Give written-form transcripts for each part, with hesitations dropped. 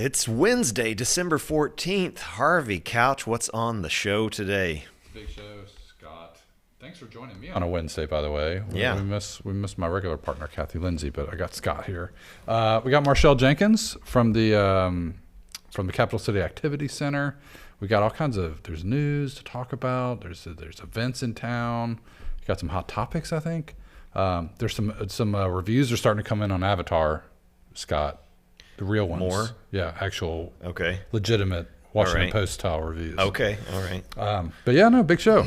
It's Wednesday, December 14th. Harvey Couch, what's on the show today? Big show, Scott. Thanks for joining me on a Wednesday, by the way. We missed my regular partner, Kathy Lindsay, but I got Scott here. We got Marshall Jenkins from the Capital City Activity Center. We got all kinds of, there's news to talk about. There's events in town. We got some hot topics, I think. There's some reviews are starting to come in on Avatar, Scott. The real ones. More? Yeah, actual, Okay. legitimate Washington right. Post style reviews. Okay, all right. But yeah, no, big show.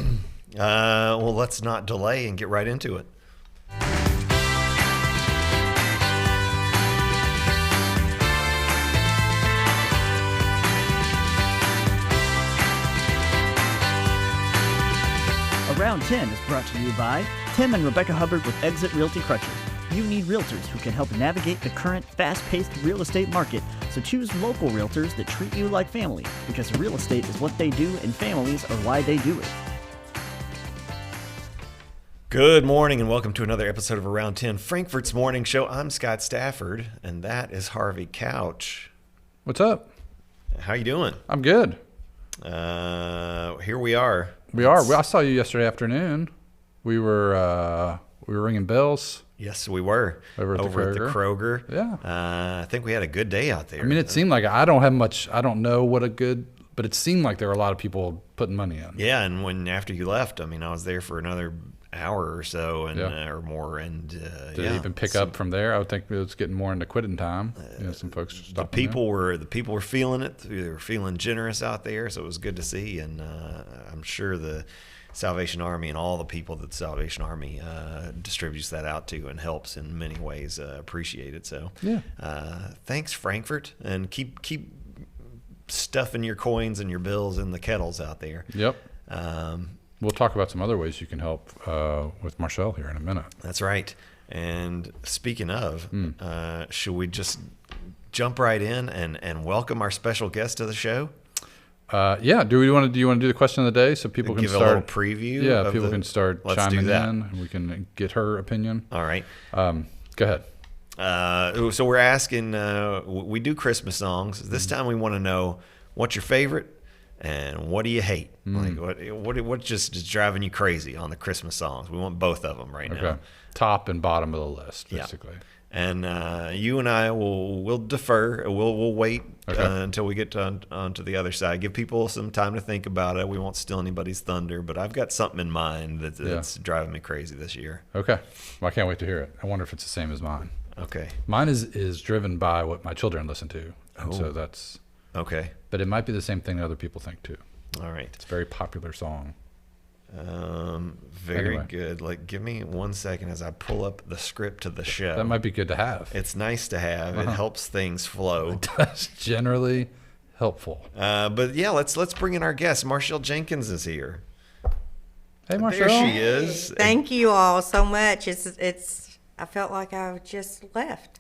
Well, let's not delay and get right into it. Around 10 is brought to you by Tim and Rebecca Hubbard with Exit Realty Crutcher. You need realtors who can help navigate the current fast-paced real estate market, so choose local realtors that treat you like family, because real estate is what they do and families are why they do it. Good morning and welcome to another episode of Around 10, Frankfurt's Morning Show. I'm Scott Stafford and that is Harvey Couch. What's up? How you doing? I'm good. Here we are. We are. I saw you yesterday afternoon. We were ringing bells. Yes, we were. Over at the Kroger. Yeah. I think we had a good day out there. I mean, it seemed like I don't know but it seemed like there were a lot of people putting money in. Yeah, and after you left, I mean, I was there for another hour or so or more. And Did it even pick up from there? I would think it was getting more into quitting time. Some folks stopped. The people were feeling it. They were feeling generous out there, so it was good to see. And I'm sure the Salvation Army and all the people that the Salvation Army distributes that out to and helps in many ways appreciate it. So yeah, thanks, Frankfurt, and keep stuffing your coins and your bills in the kettles out there. Yep. We'll talk about some other ways you can help with Marshall here in a minute. That's right. And speaking of, should we just jump right in and welcome our special guest to the show? Yeah. Do you want to do the question of the day so people can give start a little preview? Yeah, people can start chiming in, that. and we can get her opinion. All right. Go ahead. So we're asking. We do Christmas songs. This time we want to know what's your favorite and what do you hate? Like what just is driving you crazy on the Christmas songs? We want both of them right now. Top and bottom of the list, basically. Yeah. And you and I will defer. We'll wait until we get onto the other side. Give people some time to think about it. We won't steal anybody's thunder, but I've got something in mind that's driving me crazy this year. Okay. Well, I can't wait to hear it. I wonder if it's the same as mine. Okay. Mine is driven by what my children listen to. And so that's... Okay. But it might be the same thing that other people think too. All right. It's a very popular song. Very good. Like, give me 1 second as I pull up the script to the show. That might be good to have. It's nice to have. It helps things flow. That's generally helpful. But yeah, let's bring in our guest. Marshall Jenkins is here. Hey, Marshall. There she is. Thank you all so much. I felt like I just left.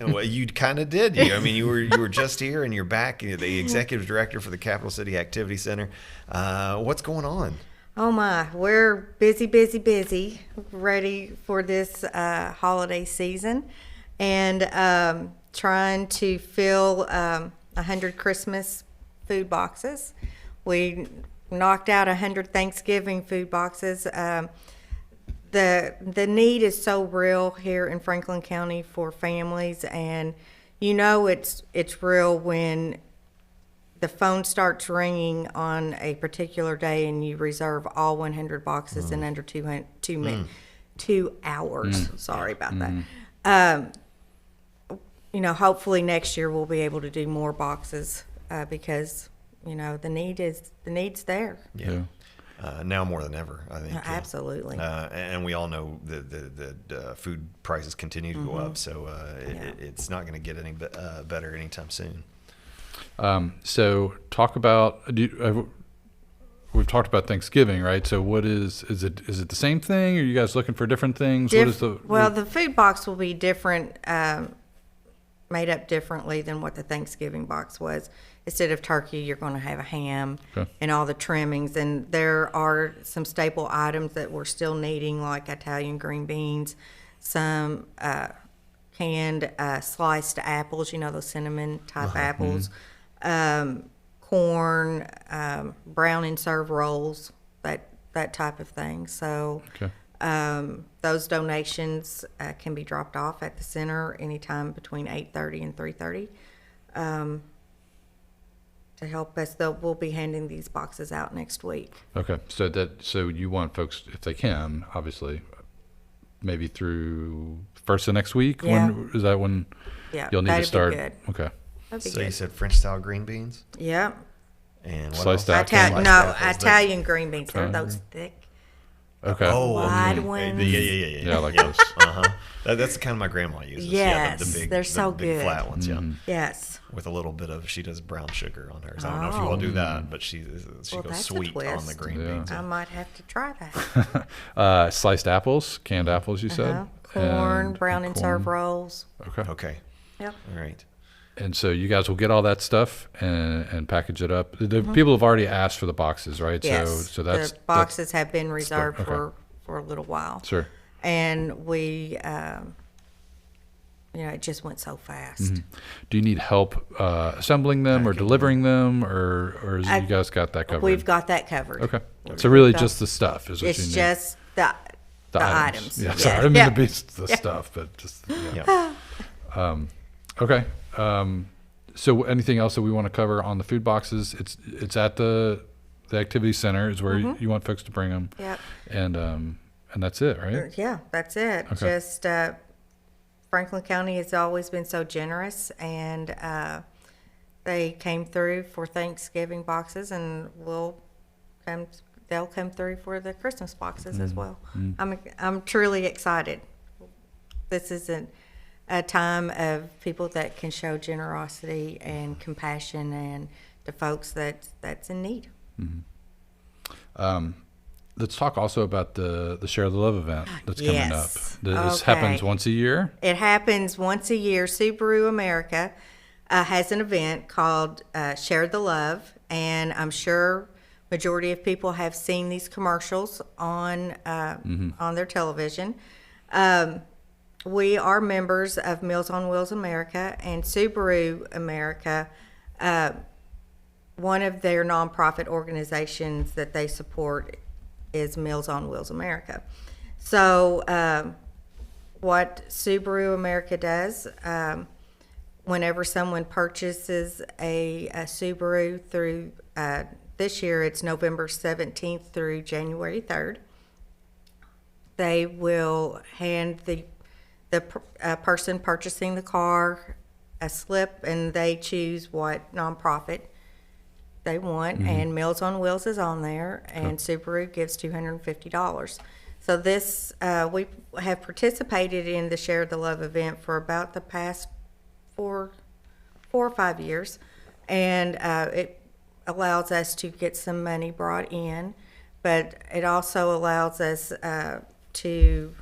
Well, you kind of did. I mean, you were just here and you're back. You're the executive director for the Capital City Activity Center. What's going on? Oh my, we're busy, ready for this holiday season, and trying to fill 100 Christmas food boxes. We knocked out 100 Thanksgiving food boxes. The need is so real here in Franklin County for families, and it's real when the phone starts ringing on a particular day and you reserve all 100 boxes in under 2 hours. Sorry about that. Hopefully next year we'll be able to do more boxes because the need's there. Yeah. Now more than ever, I think. Absolutely. And we all know that food prices continue to go up, so it's not going to get any better anytime soon. So talk about we've talked about Thanksgiving, right? So what is it the same thing? Are you guys looking for different things? The food box will be different, made up differently than what the Thanksgiving box was. Instead of turkey, you're going to have a ham and all the trimmings. And there are some staple items that we're still needing, like Italian green beans, some canned sliced apples, those cinnamon type apples, corn, brown and serve rolls, that type of thing. So Okay. those donations can be dropped off at the center anytime between 8:30 and 3:30 to help us. We'll be handing these boxes out next week. Okay. So you want folks, if they can, obviously, maybe through first of next week? Yeah. When is that when Yeah, you'll need to that'd be start? good. Okay. That'd be So you good. said French style green beans Yep. and what Sliced else? out canned No, Sliced apples, Italian green beans. They're Italian those thick. Okay. Oh, Wide okay. ones. Yeah, Yeah, I like yeah. those. Uh-huh. That's the kind of my grandma uses. Yes, they're the so big good. flat ones, yeah. Yes. With a little bit of, she does brown sugar on hers. I don't know if you all do that, but she Well, goes that's a sweet on the twist. green Yeah. beans. I might have to try that. Sliced apples, canned apples, you said? Corn, And brown and serve corn. rolls. Okay. Okay, Yep. all right. And so you guys will get all that stuff and package it up. The people have already asked for the boxes, right? Yes. So that's the boxes have been reserved okay. for a little while. Sure. And we, it just went so fast. Do you need help assembling them or delivering them, or is you guys got that covered? We've got that covered. Okay. So really got- just the stuff is what you It's need. just the items. Yeah, Yeah. sorry. I didn't Yeah. mean to be the stuff, but just yeah. Yeah. Okay. So anything else that we want to cover on the food boxes? It's at the activity center is where you want folks to bring them. Yep. And that's it, right? Yeah, that's it. Okay. Just Franklin County has always been so generous, and they came through for Thanksgiving boxes, and they'll come through for the Christmas boxes as well. I'm truly excited. This is a time of people that can show generosity and compassion, and to folks that's in need. Let's talk also about the Share the Love event that's coming Yes. up. This Okay. happens once a year. It happens once a year. Subaru America has an event called Share the Love, and I'm sure majority of people have seen these commercials on their television. We are members of Meals on Wheels America, and Subaru America, one of their nonprofit organizations that they support is Meals on Wheels America. So what Subaru America does, whenever someone purchases a Subaru through, this year it's November 17th through January 3rd, they will hand the person purchasing the car a slip, and they choose what nonprofit they want, and Meals on Wheels is on there, and Subaru gives $250. So this, we have participated in the Share the Love event for about the past 4 or 5 years, and it allows us to get some money brought in, but it also allows us to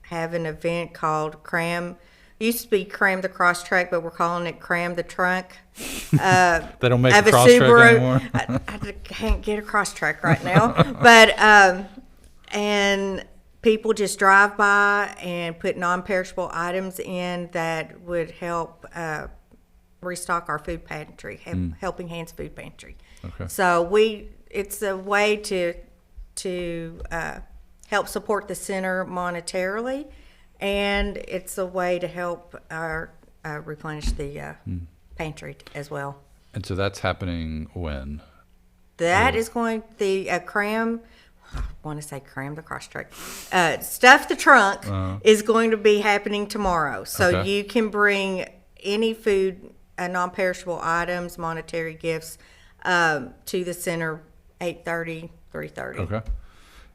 have an event called used to be Cram the Cross Track, but we're calling it Cram the Trunk. They don't make Of a a cross track Subaru. anymore. I can't get a cross track right now, but and people just drive by and put non-perishable items in that would help restock our food pantry, Helping Hands Food Pantry. Okay. So it's a way to help support the center monetarily, and it's a way to help our replenish the pantry as well. And so that's happening when? That is going Cram. I want to say Cram the Cross Track. Stuff the Trunk is going to be happening tomorrow. So Okay. you can bring any food, non-perishable items, monetary gifts to the center 8:30, 3:30. Okay.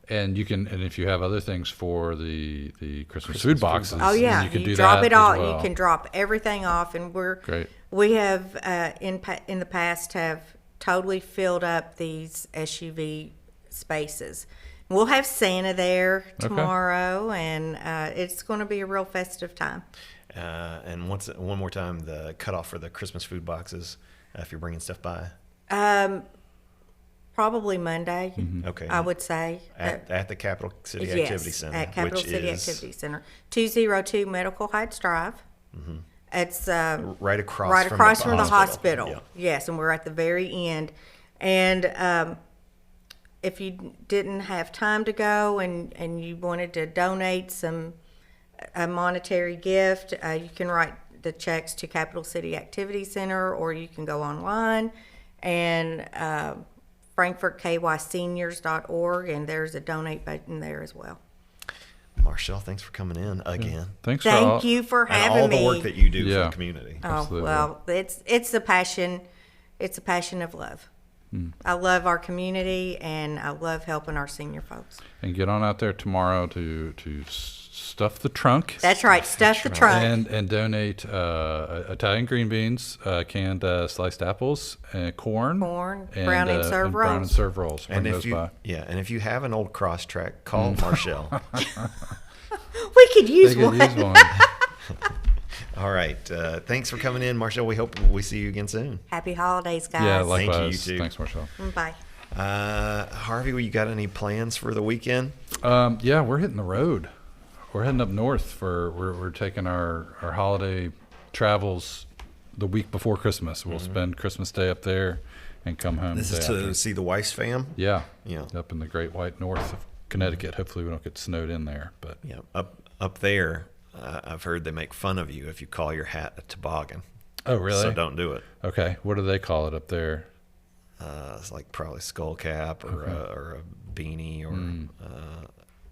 And if you have other things for the Christmas food boxes, Oh yeah, then you can do drop that it all. as well. You can drop everything off, and Great. we have in the past have totally filled up these SUV spaces. We'll have Santa there tomorrow, and it's going to be a real festive time. And one more time, the cutoff for the Christmas food boxes, if you're bringing stuff by. Probably Monday, Okay. I would say. At the Capital City Yes, Activity Center, at Capital which City is Activity Center, 202 Medical Heights Drive. It's Right across from the hospital. Yeah. Yes, and we're at the very end. And if you didn't have time to go and you wanted to donate a monetary gift, you can write the checks to Capital City Activity Center, or you can go online and frankfortKYseniors.org, and there's a donate button there as well. Marshall, thanks for coming in again. Thanks for all, Thank you for And having all me. the work that you do for Yeah. the community. Oh, Absolutely. well, it's a passion. It's a passion of love. I love our community, and I love helping our senior folks. And get on out there tomorrow to stuff the trunk. That's right. Stuff the trunk. And donate Italian green beans, canned sliced apples, corn, Corn, brown and serve brown and rolls. serve rolls. And Bring if those you by. and if you have an old cross track, call Marshall. We could use They could one. use one. All right. Thanks for coming in, Marshall. We hope we see you again soon. Happy holidays, guys. Yeah, Thank you, likewise. you too. Thanks, Marshall. Bye. Harvey, you got any plans for the weekend? Yeah, we're hitting the road. We're heading up north we're taking our holiday travels the week before Christmas. We'll spend Christmas Day up there and come home. This the is day to after. see the Weiss fam. Yeah. Yeah. Up in the Great White North of Connecticut. Hopefully we don't get snowed in there, but Yeah, up there. I've heard they make fun of you if you call your hat a toboggan. oh really? So don't do it. Okay. What do they call it up there? It's like probably skull cap or or a beanie or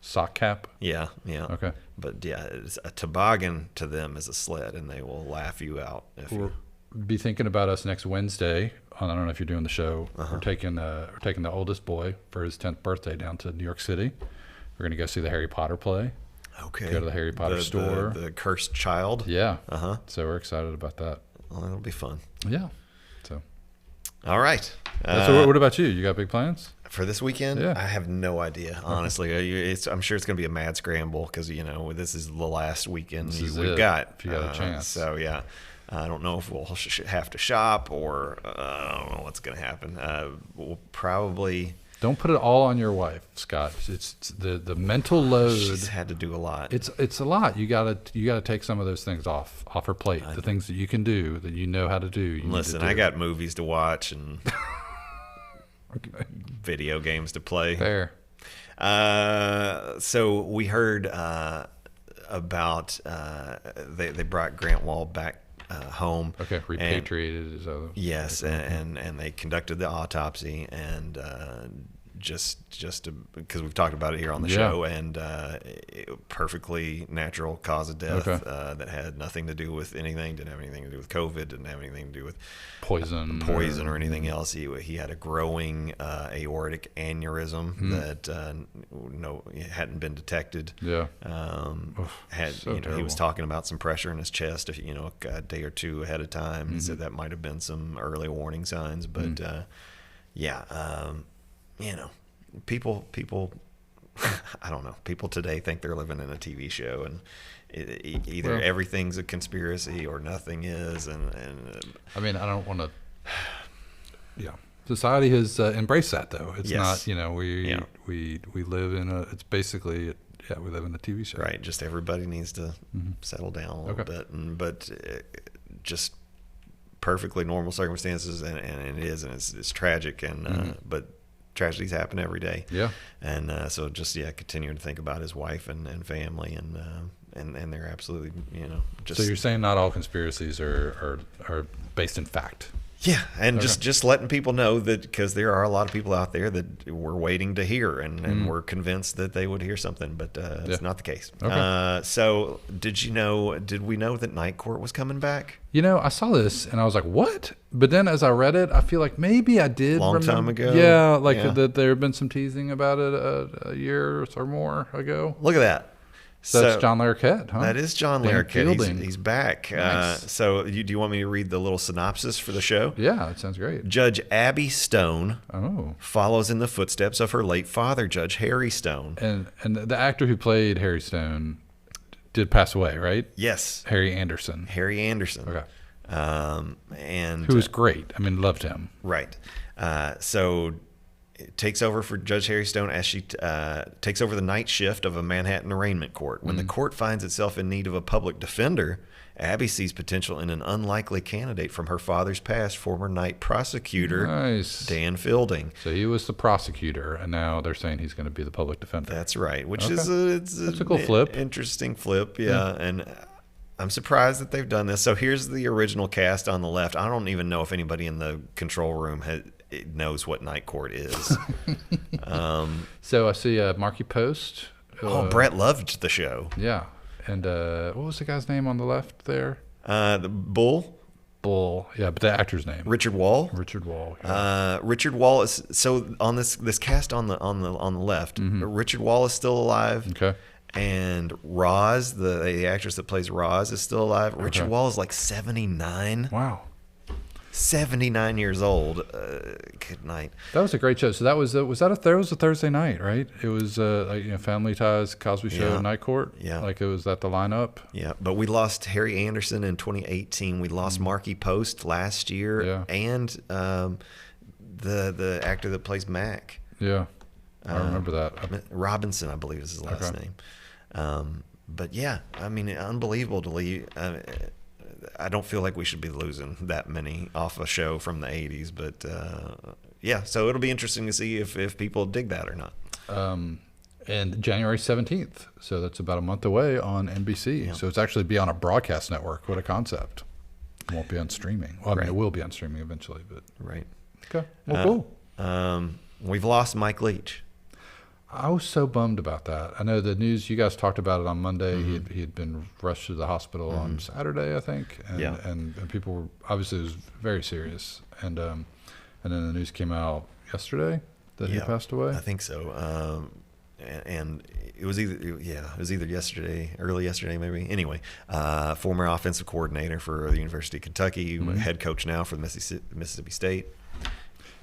Sock cap? yeah. Okay. But yeah, it's a toboggan to them is a sled, and they will laugh you out if you. Be thinking about us next Wednesday. I don't know if you're doing the show. Uh-huh. We're taking the oldest boy for his 10th birthday down to New York City. We're gonna go see the Harry Potter play. Okay. Go to the Harry Potter store. The cursed child. Yeah. Uh-huh. So we're excited about that. Well, that'll be fun. Yeah. So All right. so what about you? You got big plans? For this weekend, Yeah. I have no idea. Honestly, I'm sure it's going to be a mad scramble because this is the last weekend This is we've it, got. if you got a chance. So yeah, I don't know if we'll have to shop or I don't know what's going to happen. We'll probably Don't put it all on your wife, Scott. It's the mental load. she's had to do a lot. It's a lot. You gotta take some of those things off her plate. The things that you can do, that you know how to do. You need to Listen, do. I got movies to watch and Okay. video games to play. Fair. So we heard about they brought Grant Wall back home. Okay, and- repatriated his other. Yes, and they conducted the autopsy and just because we've talked about it here on the Yeah. show, and perfectly natural cause of death Okay. that had nothing to do with anything, didn't have anything to do with COVID, didn't have anything to do with Poison. or anything else. He had a growing aortic aneurysm that it hadn't been detected. Yeah. Had so he terrible. was talking about some pressure in his chest, a day or two ahead of time. He said that might have been some early warning signs, but people I don't know. People today think they're living in a TV show, and either Well- everything's a conspiracy or nothing is, and I mean, I don't want to. Yeah, society has embraced that, though. It's Yes. not. We Yeah. we live in a. It's basically we live in a TV show. right, just everybody needs to settle down a little Okay. bit, but just perfectly normal circumstances, and it is, and it's tragic, and but tragedies happen every day. Yeah. And so just continuing to think about his wife and family, and they're absolutely just So you're saying not all conspiracies are based in fact. yeah, and Okay. just letting people know that, because there are a lot of people out there that we're waiting to hear, and we're convinced that they would hear something, but Yeah. it's not the case. Okay. So did we know that Night Court was coming back? I saw this and I was like, "What?" But then as I read it, I feel like maybe I did. Long time ago? Yeah, like Yeah. that. There had been some teasing about it a year or more ago. Look at that. So that's John Larroquette, huh? That is John Dan Larroquette. Fielding. He's back. Nice. So do you want me to read the little synopsis for the show? Yeah, it sounds great. Judge Abby Stone Oh, follows in the footsteps of her late father, Judge Harry Stone. and the actor who played Harry Stone did pass away, right? Yes, Harry Anderson, Harry Anderson. Okay. And who was great. I mean, loved him. right. So it takes over for Judge Harry Stone as she takes over the night shift of a Manhattan arraignment court. When the court finds itself in need of a public defender Abby sees potential in an unlikely candidate from her father's past, former night prosecutor Nice. Dan Fielding. So he was the prosecutor, and now they're saying he's going to be the public defender. That's right, which Okay. is That's a cool flip. Interesting flip, yeah. And I'm surprised that they've done this. So here's the original cast on the left. I don't even know if anybody in the control room knows what Night Court is. So I see Marky Post. Brett loved the show. Yeah. And what was the guy's name on the left there? The Bull, Bull. Yeah, but the actor's name. Richard Wall. Richard Wall. Yeah. Richard Wall is so on this cast on the left. Richard Wall is still alive. Okay. And Roz, the actress that plays Roz, is still alive. Richard Wall is like 79. Wow. 79 years old. Good night. That was a great show. So that was that was a Thursday night, right? It was like Family Ties, Cosby Show, Yeah. Night Court. Yeah. Like it was at the lineup. Yeah, but we lost Harry Anderson in 2018. We lost Marky Post last year, Yeah. and the actor that plays Mac. Yeah. I remember that. Robinson, I believe is his last name. But yeah, I mean, unbelievable to leave. I don't feel like we should be losing that many off a show from the 80s, but yeah, so it'll be interesting to see if people dig that or not. And January 17th. So that's about a month away on NBC. Yeah. So it's actually be on a broadcast network. What a concept. It won't be on streaming. Well, I mean, it will be on streaming eventually, but Right. okay. Well, cool. We've lost Mike Leach. I was so bummed about that. I know the news, you guys talked about it on Monday. He had been rushed to the hospital on Saturday, I think. And, Yeah. and people were, obviously it was very serious. And then the news came out yesterday that he Yeah, passed away. I think so. And it was either yesterday, early yesterday maybe. Anyway, former offensive coordinator for the University of Kentucky, head coach now for the Mississippi State.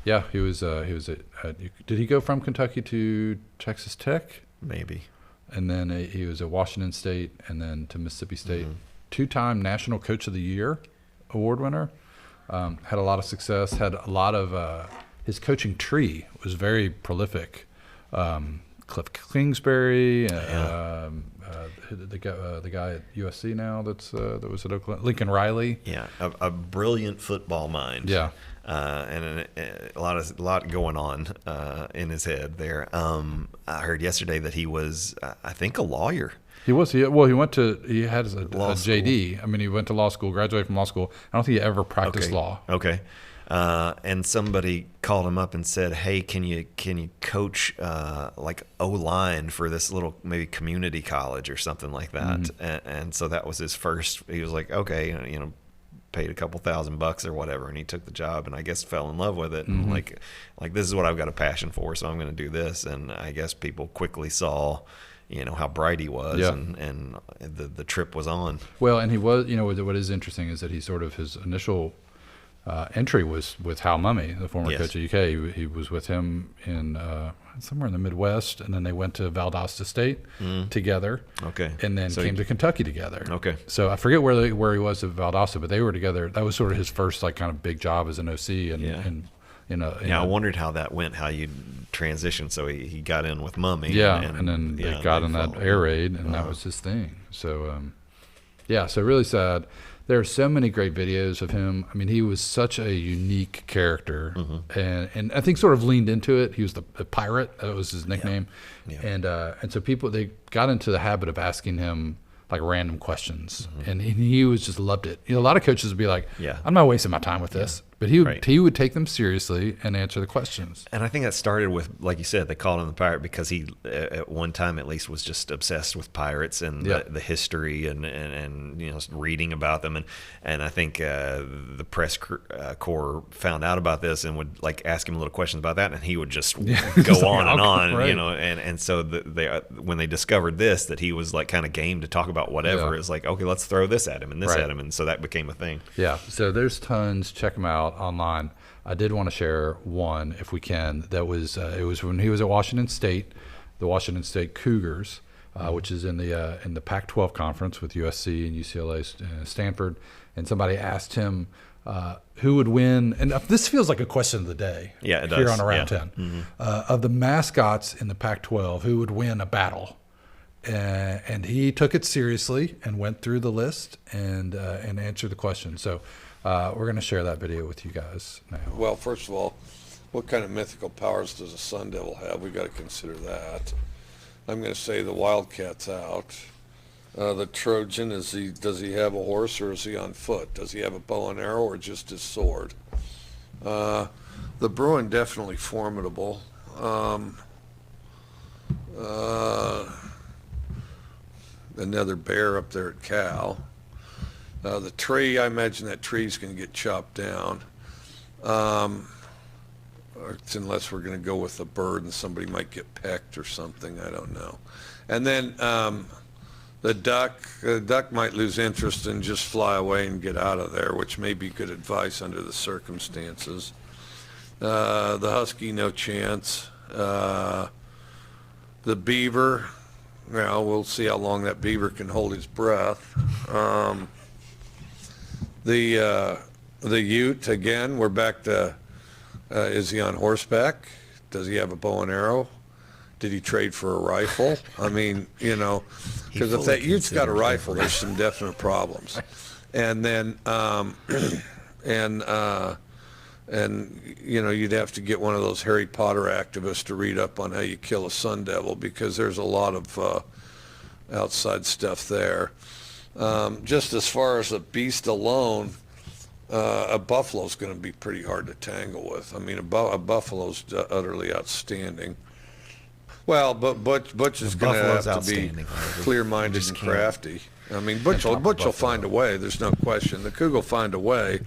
Yeah, he was did he go from Kentucky to Texas Tech? Maybe. And then he was at Washington State and then to Mississippi State. Two-time National Coach of the Year award winner. Had a lot of success, had a lot of his coaching tree was very prolific. Cliff Kingsbury, the guy at USC now that was at Oakland, Lincoln Riley. Yeah, a brilliant football mind. Yeah. And a lot going on in his head there. I heard yesterday that he was, I think, a lawyer. He was. He went to. He had a Law JD. I mean, he went to law school, graduated from law school. I don't think he ever practiced law. Okay. And somebody called him up and said, "Hey, can you coach like O-line for this little maybe community college or something like that?" And so that was his first. He was like, "Okay, paid a couple $1,000 or whatever," and he took the job and I guess fell in love with it and like this is what I've got a passion for, so I'm going to do this. And I guess people quickly saw how bright he was, and the trip was on. Well, and he was. What is interesting is that he sort of his initial entry was with Hal Mumme, the former Yes. coach of UK. He was with him in somewhere in the Midwest, and then they went to Valdosta State together. Okay. And then So came to Kentucky together. Okay. So I forget where he was at Valdosta, but they were together. That was sort of his first like kind of big job as an OC, and I wondered how that went, how you transitioned. So he got in with Mumme. Yeah, and then they got in that air raid, and that was his thing. So, so really sad. There are so many great videos of him. I mean, he was such a unique character, and I think sort of leaned into it. He was the pirate. That was his nickname. Yeah. And so they got into the habit of asking him like random questions, and he was just loved it. A lot of coaches would be like, Yeah. I'm not wasting my time with this. But he would Right. he would take them seriously and answer the questions. And I think that started with, like you said, they called him the pirate because he, at one time at least, was just obsessed with pirates and the history and reading about them. And I think the press corps found out about this and would like ask him little questions about that, and he would just go on and on, right. And so when they discovered this, that he was like kind of game to talk about whatever, Yeah. it's like, okay, let's throw this at him and this Right. at him, and so that became a thing. Yeah, so there's tons. Check them out online. I did want to share one, if we can. That was it was when he was at Washington State, the Washington State Cougars, which is in the Pac-12 conference with USC and UCLA, Stanford. And somebody asked him who would win. And this feels like a question of the day. Yeah, it here does. on Around Yeah. 10 of the mascots in the Pac-12, who would win a battle? and he took it seriously and went through the list and answered the question. So we're going to share that video with you guys now. Well, first of all, what kind of mythical powers does a Sun Devil have? We've got to consider that. I'm going to say the Wildcat's out. The Trojan, does he have a horse or is he on foot? Does he have a bow and arrow or just his sword? The Bruin, definitely formidable. Another bear up there at Cal. The tree, I imagine that tree's going to get chopped down. Unless we're going to go with a bird and somebody might get pecked or something, I don't know. And then the duck might lose interest and just fly away and get out of there, which may be good advice under the circumstances. The husky, no chance. The beaver, well, we'll see how long that beaver can hold his breath. The ute, again, we're back to, is he on horseback? Does he have a bow and arrow? Did he trade for a rifle? I mean, because if that ute's got a rifle, there's some definite problems. And then, you'd have to get one of those Harry Potter activists to read up on how you kill a Sun Devil, because there's a lot of outside stuff there. Just as far as a beast alone, a buffalo's going to be pretty hard to tangle with. I mean, a buffalo's utterly outstanding. Well, but Butch is going to have to be clear-minded and crafty. I mean, Butch will find a way. There's no question. The Cougar will find a way.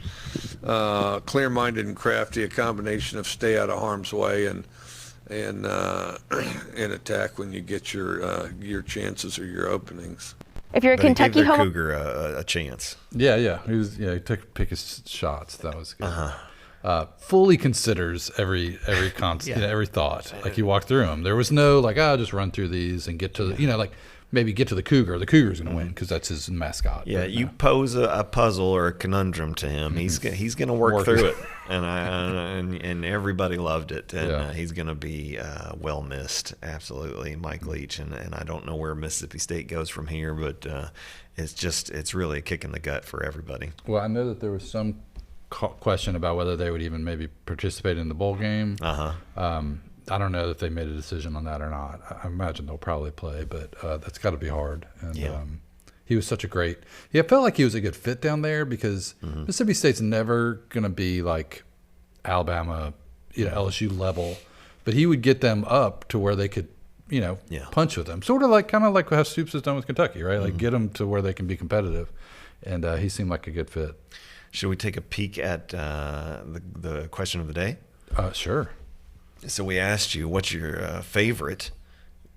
Clear-minded and crafty, a combination of stay out of harm's way and attack when you get your chances or your openings. If you're a Kentucky gave their home, Cougar a chance. Yeah. He took pick his shots. That was good. Fully considers every every thought. Like you walk through them. There was no I'll just run through these and get to the maybe get to the Cougar. The Cougar's going to win because that's his mascot. Yeah, you pose a puzzle or a conundrum to him, he's going to work through it, and everybody loved it, and he's going to be well missed. Absolutely, Mike Leach, and I don't know where Mississippi State goes from here, but it's really a kick in the gut for everybody. Well, I know that there was some question about whether they would even maybe participate in the bowl game. I don't know if they made a decision on that or not. I imagine they'll probably play, but that's got to be hard. And he was such a great. I felt like he was a good fit down there because Mississippi State's never going to be like Alabama, LSU level, but he would get them up to where they could, punch with them. Sort of kind of like how Stoops has done with Kentucky, right? Like get them to where they can be competitive, and he seemed like a good fit. Should we take a peek at the question of the day? Sure. So we asked you what's your favorite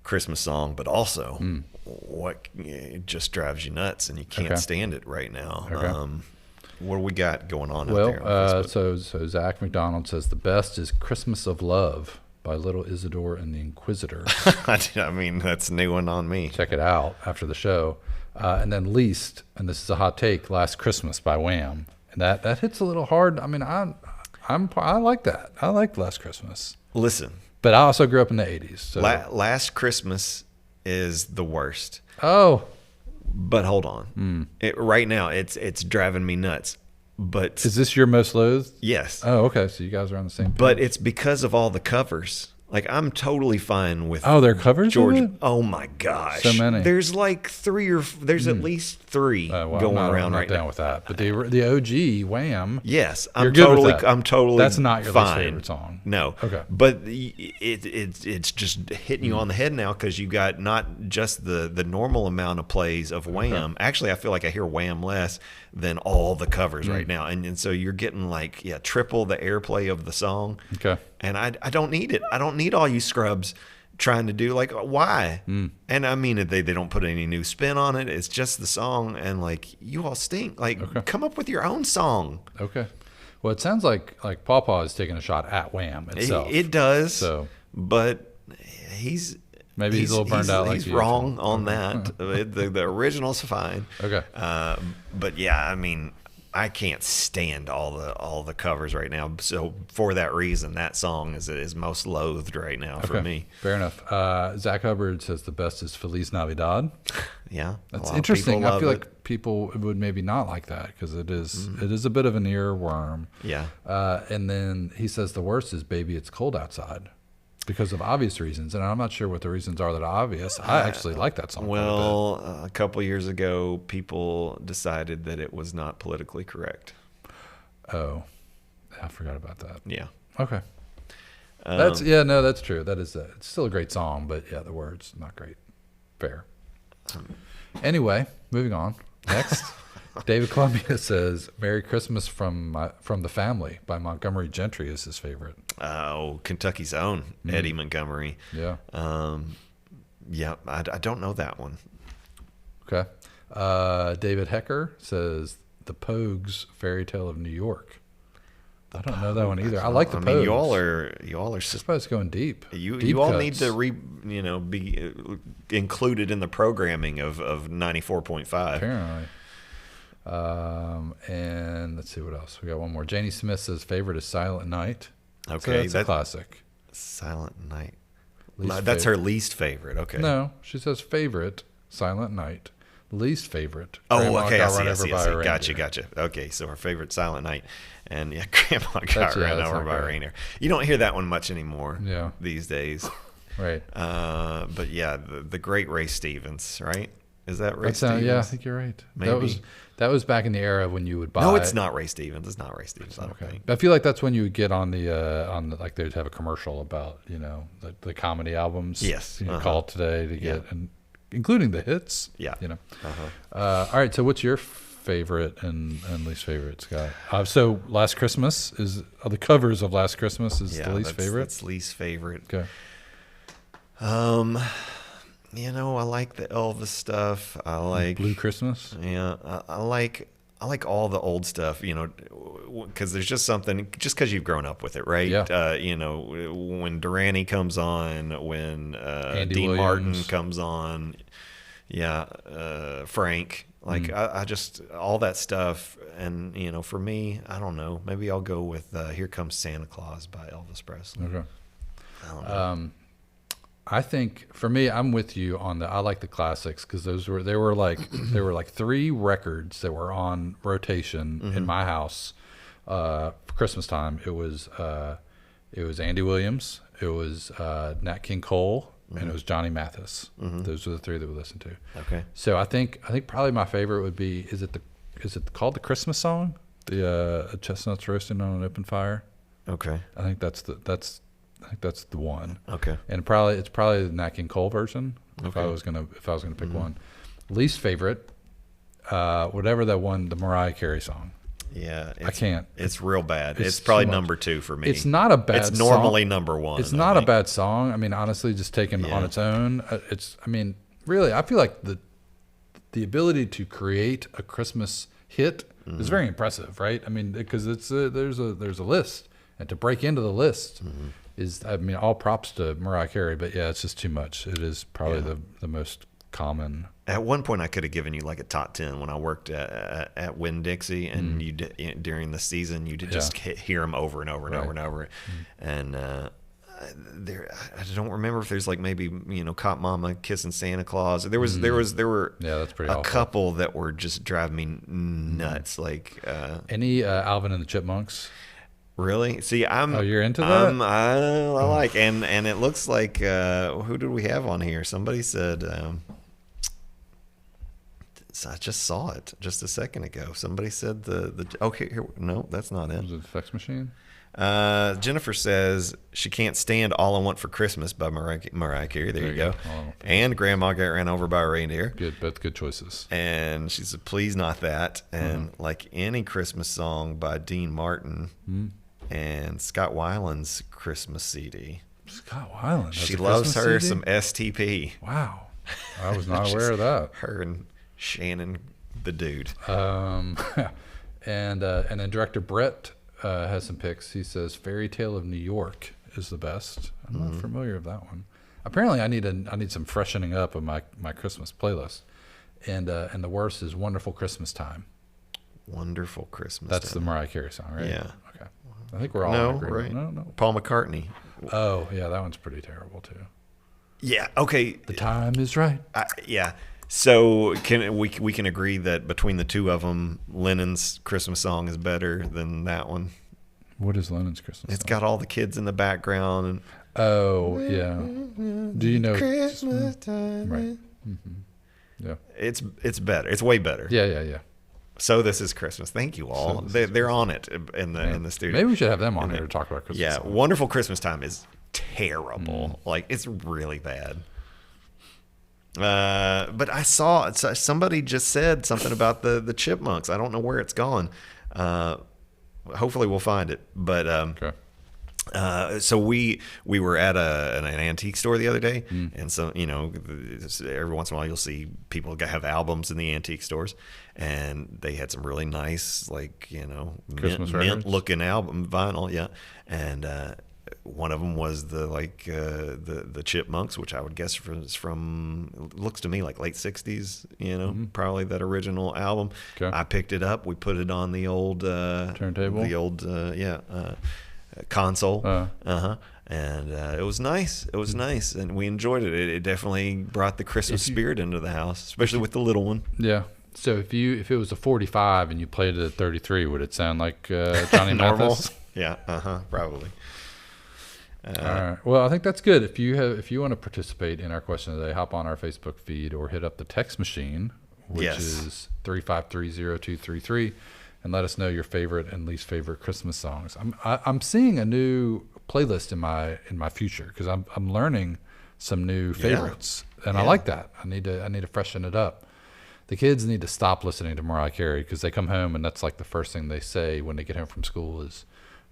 Christmas song, but also what just drives you nuts and you can't stand it right now. Okay. What do we got going on out there? Well, so Zach McDonald says the best is "Christmas of Love" by Little Isidore and the Inquisitor. I mean, that's a new one on me. Check it out after the show. And then least, and this is a hot take, "Last Christmas" by Wham. And that hits a little hard. I mean, I like that. I like "Last Christmas." Listen, but I also grew up in the 80s. So. Last Christmas is the worst. Oh. But hold on. Right now, it's driving me nuts. But is this your most loathed? Yes. Oh, okay. So you guys are on the same page. But it's because of all the covers. Like, I'm totally fine with. Oh, they're covers. George. Oh my gosh. So many. There's like there's at least three going around right now. I'm not down with that. But the OG Wham. Yes, I'm totally. That's not your least favorite song. No. Okay. But it's just hitting you on the head now because you got not just the normal amount of plays of Wham. Okay. Actually, I feel like I hear Wham less than all the covers right now, and so you're getting triple the airplay of the song. Okay. And I don't need it. I don't need all you scrubs trying to do why? And I mean, they don't put any new spin on it. It's just the song, and you all stink. Come up with your own song. Okay. Well, it sounds like Paw Paw is taking a shot at Wham itself. It does. So, but he's a little burned out. He's wrong on that. The original's fine. Okay. But yeah, I mean, I can't stand all the covers right now. So for that reason, that song is most loathed right now for me. Fair enough. Zach Hubbard says the best is Feliz Navidad. Yeah, That's interesting. I feel like people would maybe not like that because it is a bit of an earworm. Yeah. And then he says the worst is Baby It's Cold Outside because of obvious reasons. And I'm not sure what the reasons are that are obvious. I actually like that song. Well, a couple years ago, people decided that it was not politically correct. Oh, I forgot about that. Yeah. Okay. That's true. That is it's still a great song, but yeah, the words not great. Fair. Anyway, moving on. Next, David Columbia says "Merry Christmas from the Family" by Montgomery Gentry is his favorite. Oh, Kentucky's own Eddie Montgomery. Yeah. Yeah, I don't know that one. Okay. David Hecker says "The Pogues" "Fairy Tale of New York." I don't know that one either. I like the Pogues. I mean, you all are. It's going deep. You all need to be included in the programming of 94.5. Apparently. And let's see what else. We got one more. Janie Smith says favorite is Silent Night. Okay, so that's a classic. Silent Night. Least That's favorite. her least favorite. Okay. No, she says favorite Silent Night. Least favorite. Oh, Grandma okay. Got I Run see. Over by a Gotcha. Reindeer. Okay, so her favorite Silent Night, and yeah, Grandma got run that's over not by a great. reindeer. You don't hear that one much anymore. Yeah. These days. Right. But yeah, the great Ray Stevens, right? Is that Ray Stevens? Yeah, I think you're right. Maybe. That was back in the era when you would buy. No, it's not Ray Stevens. It's not Ray Stevens. I don't Okay. think. I feel like that's when you would get on the like they'd have a commercial about the comedy albums. Yes. Call today to get and including the hits. Yeah. All right. So what's your favorite and least favorite, Scott? So Last Christmas is the covers of Last Christmas is the least favorite. That's least favorite. Okay. I like the Elvis stuff. I like Blue Christmas. Yeah, I like all the old stuff, because there's just something, just because you've grown up with it, right? Yeah. When Durante comes on, when Andy Dean Martin Williams. comes on, Frank, I just, all that stuff. And, for me, I don't know, maybe I'll go with Here Comes Santa Claus by Elvis Presley. Okay. I don't know. I think for me, I'm with you on I like the classics because there were like 3 records that were on rotation in my house for Christmas time. It was Andy Williams, it was Nat King Cole, and it was Johnny Mathis. Those were the 3 that we listened to. Okay. So I think probably my favorite would be is it called the Christmas song? The chestnuts roasting on an open fire. Okay. I think that's the one. Okay. And it's probably the Nat King Cole version. If I was gonna pick one. Least favorite, whatever that one, the Mariah Carey song. Yeah, I can't. It's real bad. It's It's probably too much. number 2 for me. It's not a bad. It's normally song. number 1. It's not a bad song. I mean, honestly, just taken on its own, really, I feel like the ability to create a Christmas hit is very impressive, right? I mean, because there's a list, and to break into the list. All props to Mariah Carey, but yeah, it's just too much. It is probably the most common. At one point, I could have given you like a top 10 when I worked at Winn-Dixie, and you did, during the season you did just hear them over and over and over and over. And I don't remember if there's like maybe Cop Mama Kissing Santa Claus. There were that's pretty a awful. couple that were just driving me nuts. Like Any Alvin and the Chipmunks. Really? See, you're into that? I like, and it looks like who did we have on here? Somebody said. I just saw it just a second ago. Somebody said here. No, that's not it. Was it the Sex Machine? Jennifer says she can't stand "All I Want for Christmas" by Mariah Carey. There you go. And "Grandma Got Ran Over by a Reindeer." Both good choices. And she said, "Please not that." And like any Christmas song by Dean Martin. And Scott Weiland's Christmas CD. Scott Weiland. She loves Christmas her CD? some STP. Wow, I was not aware of that. Her and Shannon, the dude. And then director Brett has some picks. He says Fairy Tale of New York is the best. I'm not familiar with that one. Apparently, I need some freshening up of my Christmas playlist. And the worst is Wonderful Christmas Time. Wonderful Christmas That's the Time. Mariah Carey song, right? Yeah. Okay. I think we're all No, in agreement. right? No. Paul McCartney. Oh, yeah, that one's pretty terrible too. Yeah. Okay. The time is right. Yeah. So we can agree that between the two of them, Lennon's Christmas song is better than that one. What is Lennon's Christmas It's song? got all the kids in the background and Oh, yeah. Do you know? Christmas time. Right. Yeah. It's better. It's way better. Yeah. So This Is Christmas. Thank you all. They're on it in the studio. Maybe we should have them on here to talk about Christmas. Yeah, songs. Wonderful Christmas Time is terrible. Like, it's really bad. But I saw somebody just said something about the Chipmunks. I don't know where it's gone. Hopefully we'll find it. But Okay. so we were at an antique store the other day, and so every once in a while you'll see people have albums in the antique stores, and they had some really nice Christmas mint records? looking album vinyl, yeah, and one of them was the Chipmunks, which I would guess looks to me like late '60s, probably that original album. Okay. I picked it up, we put it on the old Turntable? the old console. And it was nice. It was nice, and we enjoyed it. It definitely brought the Christmas spirit into the house, especially with the little one. Yeah. So if it was a 45 and you played it at 33, would it sound like Johnny Normal. Mathis? Yeah. Probably. All right. Well, I think that's good. If you want to participate in our question today, hop on our Facebook feed or hit up the text machine, which Yes. is 3530233, and let us know your favorite and least favorite Christmas songs. I'm seeing a new playlist in my future because I'm learning some new favorites, and I Yeah. like that. I need to freshen it up. The kids need to stop listening to Mariah Carey because they come home and that's like the first thing they say when they get home from school is,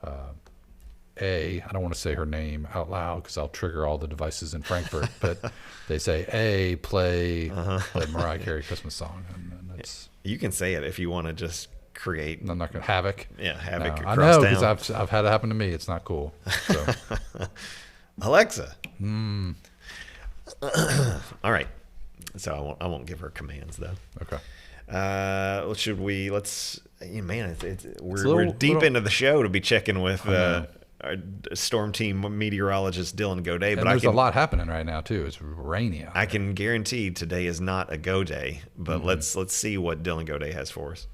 I don't want to say her name out loud because I'll trigger all the devices in Frankfurt, but they say, play the Mariah Carey Christmas song. And that's, You can say it if you want to just create. I'm not going to havoc. Yeah, havoc No, I across know because town. I've had it happen to me. It's not cool. So, Alexa. All right. So I won't give her commands though. okay. Should we? Man, we're little- deep little- into the show to be checking with know. our storm team meteorologist Dylan Goday. And But there's a lot happening right now too. It's rainy out. I can guarantee today is not a go day. But let's see what Dylan Goday has for us.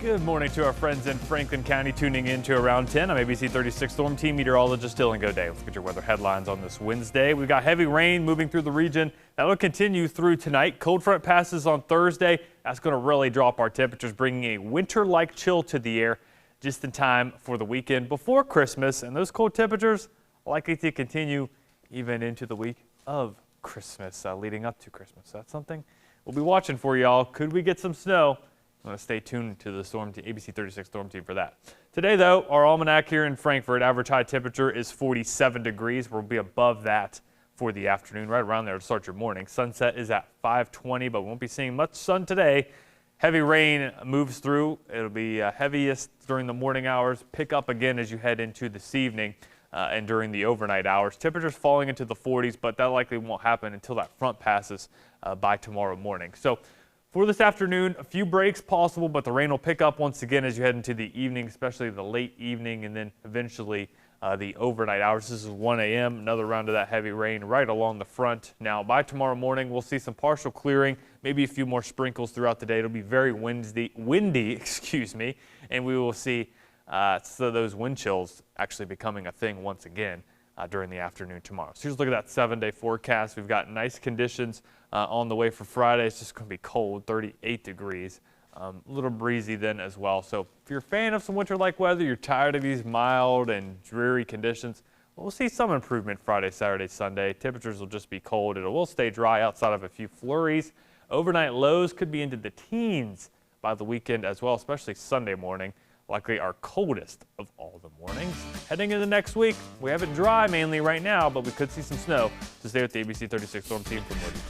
Good morning to our friends in Franklin County tuning in to Around 10. I'm ABC 36 Storm Team meteorologist Dylan Goday. Let's get your weather headlines on this Wednesday. We've got heavy rain moving through the region. That'll continue through tonight. Cold front passes on Thursday. That's going to really drop our temperatures, bringing a winter-like chill to the air just in time for the weekend before Christmas. And those cold temperatures likely to continue even into the week of Christmas, leading up to Christmas. That's something we'll be watching for y'all. Could we get some snow? I'm going to stay tuned to the Storm Team, ABC 36 Storm Team for that. Today, though, our almanac here in Frankfurt, average high temperature is 47 degrees. We'll be above that for the afternoon, right around there to start your morning. Sunset is at 5:20, but we won't be seeing much sun today. Heavy rain moves through. It'll be heaviest during the morning hours, pick up again as you head into this evening and during the overnight hours. Temperatures falling into the 40s, but that likely won't happen until that front passes by tomorrow morning. So for this afternoon, a few breaks possible, but the rain will pick up once again as you head into the evening, especially the late evening and then eventually the overnight hours. This is 1 a.m., another round of that heavy rain right along the front. Now, by tomorrow morning, we'll see some partial clearing, maybe a few more sprinkles throughout the day. It'll be very windy, and we will see those wind chills actually becoming a thing once again during the afternoon tomorrow. So here's a look at that 7-day forecast. We've got nice conditions on the way for Friday. It's just going to be cold, 38 degrees. A little breezy then as well. So if you're a fan of some winter-like weather, you're tired of these mild and dreary conditions, we'll see some improvement Friday, Saturday, Sunday. Temperatures will just be cold. It will stay dry outside of a few flurries. Overnight lows could be into the teens by the weekend as well, especially Sunday morning. Likely our coldest of all the mornings. Heading into next week, we have it dry mainly right now, but we could see some snow. So stay with the ABC 36 Storm Team for more details.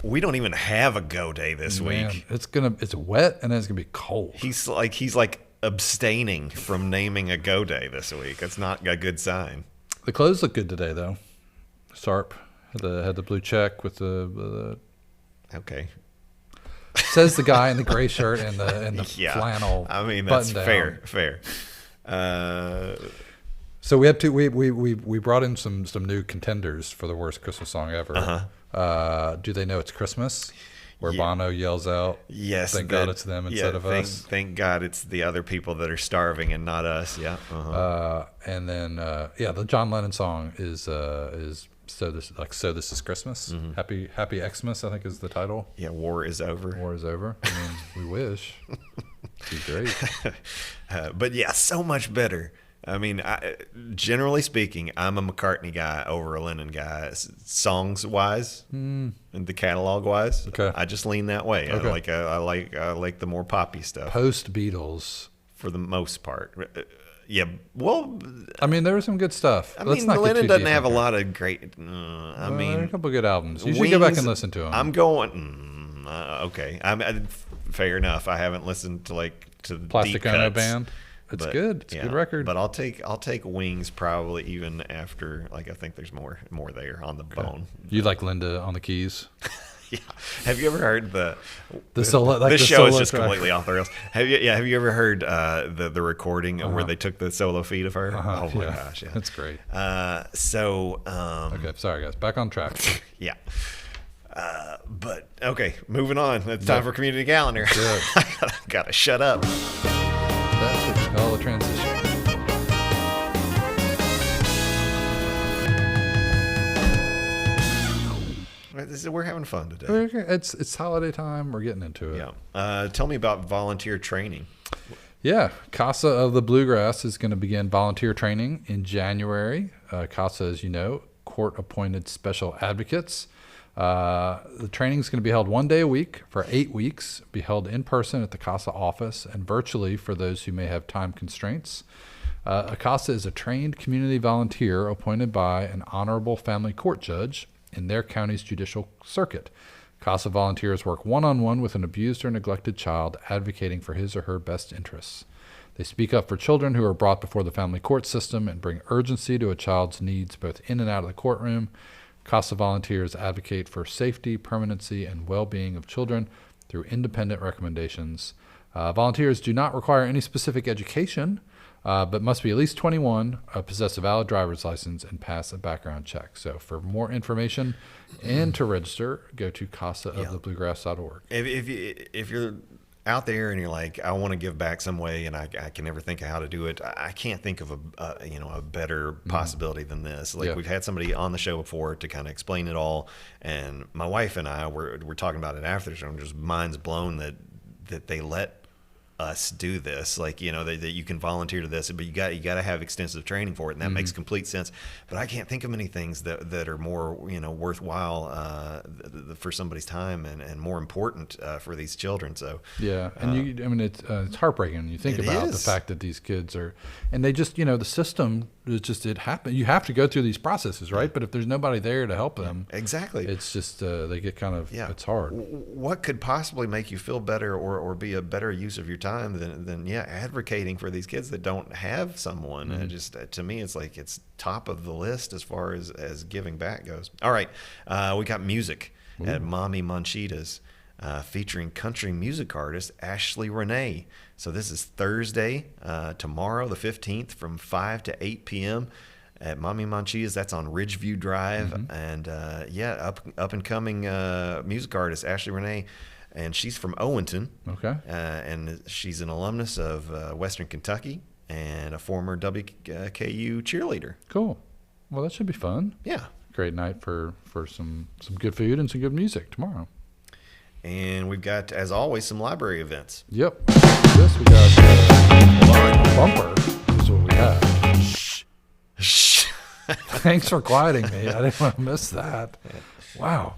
We don't even have a go day this Man, week. it's wet and then it's gonna be cold. He's like abstaining from naming a go day this week. That's not a good sign. The clothes look good today though. Sharp had the blue check with the Okay. Says the guy in the gray shirt and the Yeah. flannel. I mean, that's button-down. fair. So we have we brought in some new contenders for the worst Christmas song ever. Do they know it's Christmas? Where Yeah. Bono yells out, Yes. "Thank God it's them instead of us." Thank God it's the other people that are starving and not us. Yeah. And then the John Lennon song is so this is Christmas. Mm-hmm. Happy Xmas, I think is the title. Yeah. War is over. War is over. I mean, we wish. It'd be great. But yeah, so much better. I mean, generally speaking, I'm a McCartney guy over a Lennon guy, songs wise and the catalog wise. Okay. I just lean that way. Okay. I like the more poppy stuff Post Beatles. for the most part. Yeah. Well, I mean, there was some good stuff. I Let's mean, not get Lennon too doesn't deep have a in here. lot of great. I There are a mean, couple good albums. You should go back and listen to them. I'm going. Okay. Fair enough. I haven't listened to the Plastic deep Ono cuts, Band. It's but, good. It's a good record. But I'll take Wings probably even after I think there's more there on the bone. You like Linda on the keys? Yeah. Have you ever heard the solo? Like this the show is solo just track. completely off the rails. Have you ever heard the recording where they took the solo feed of her? Oh my gosh, yeah. That's great. Okay, Sorry guys, back on track. yeah. But okay, moving on. It's time for community calendar. Good. I gotta shut up. That's what you call a transition. We're having fun today. Okay, it's holiday time. We're getting into it. Yeah. Tell me about volunteer training. Yeah, Casa of the Bluegrass is going to begin volunteer training in January. Casa, as you know, court-appointed special advocates. The training is going to be held one day a week for 8 weeks, be held in person at the Casa office and virtually for those who may have time constraints. A Casa is a trained community volunteer appointed by an honorable family court judge in their county's judicial circuit. CASA volunteers work one-on-one with an abused or neglected child, advocating for his or her best interests. They speak up for children who are brought before the family court system and bring urgency to a child's needs both in and out of the courtroom. CASA volunteers advocate for safety, permanency, and well-being of children through independent recommendations. Volunteers do not require any specific education, but must be at least 21, possess a valid driver's license, and pass a background check. So for more information and to register, go to casaofthebluegrass.org. If you're out there and you're like, I want to give back some way, and I can never think of how to do it, I can't think of a better possibility than this. Like, we've had somebody on the show before to kind of explain it all, and my wife and I were talking about it after the show, and just minds blown that they let us do this, that you can volunteer to this, but you got to have extensive training for it, and that makes complete sense. But I can't think of many things that are more worthwhile for somebody's time and more important for these children. So and it's heartbreaking when you think about the fact that these kids are, and they just the system is just it happens. You have to go through these processes, right? But if there's nobody there to help them, exactly, it's just they get kind of it's hard. What could possibly make you feel better or be a better use of your time than advocating for these kids that don't have someone? Just to me, it's like it's top of the list as far as giving back goes. All right, we got music at Mommy Manchitas, featuring country music artist Ashley Renee. So this is Thursday, tomorrow the 15th, from 5 to 8 p.m. at Mommy Manchitas. That's on Ridgeview Drive, and up and coming music artist Ashley Renee. And she's from Owenton. Okay. And she's an alumnus of Western Kentucky and a former WKU cheerleader. Cool. Well, that should be fun. Yeah. Great night for some good food and some good music tomorrow. And we've got, as always, some library events. Yep. This we got bumper is what we have. Shh. Thanks for quieting me. I didn't want to miss that. Wow.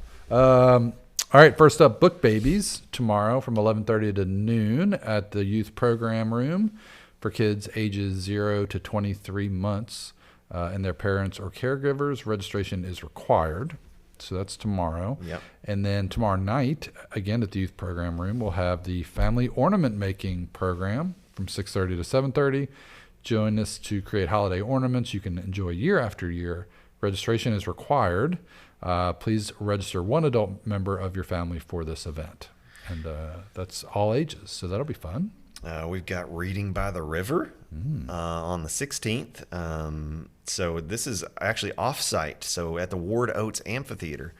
All right, first up, Book Babies tomorrow from 11:30 to noon at the Youth Program Room for kids ages 0 to 23 months and their parents or caregivers. Registration is required, so that's tomorrow. Yep. And then tomorrow night, again at the Youth Program Room, we'll have the Family Ornament Making Program from 6:30 to 7:30. Join us to create holiday ornaments you can enjoy year after year Registration is required. Please register one adult member of your family for this event. And that's all ages, so that'll be fun. We've got Reading by the River on the 16th. So this is actually off-site, so at the Ward Oates Amphitheater.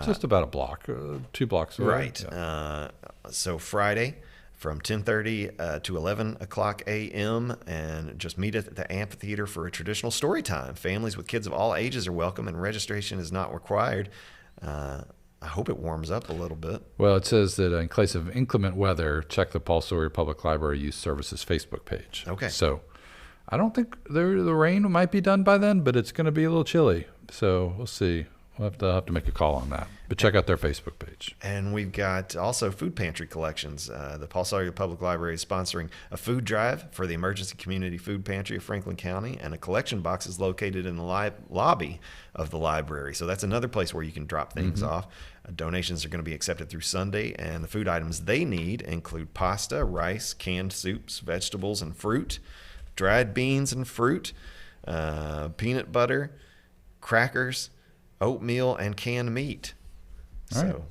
Just about a block, 2 blocks away. Right. Yeah. So Friday from 10:30 to 11 o'clock a.m. and just meet at the amphitheater for a traditional story time. Families with kids of all ages are welcome, and registration is not required. I hope it warms up a little bit. Well, it says that in case of inclement weather, check the Paul Sawyer Public Library Youth Services Facebook page. Okay. So I don't think the rain might be done by then, but it's going to be a little chilly. So we'll see. We'll have to make a call on that. But check out their Facebook page. And we've got also food pantry collections. The Paul Sawyer Public Library is sponsoring a food drive for the Emergency Community Food Pantry of Franklin County, and a collection box is located in the lobby of the library. So that's another place where you can drop things off. Donations are going to be accepted through Sunday, and the food items they need include pasta, rice, canned soups, vegetables, and fruit, dried beans and fruit, peanut butter, crackers, oatmeal, and canned meat. All right. So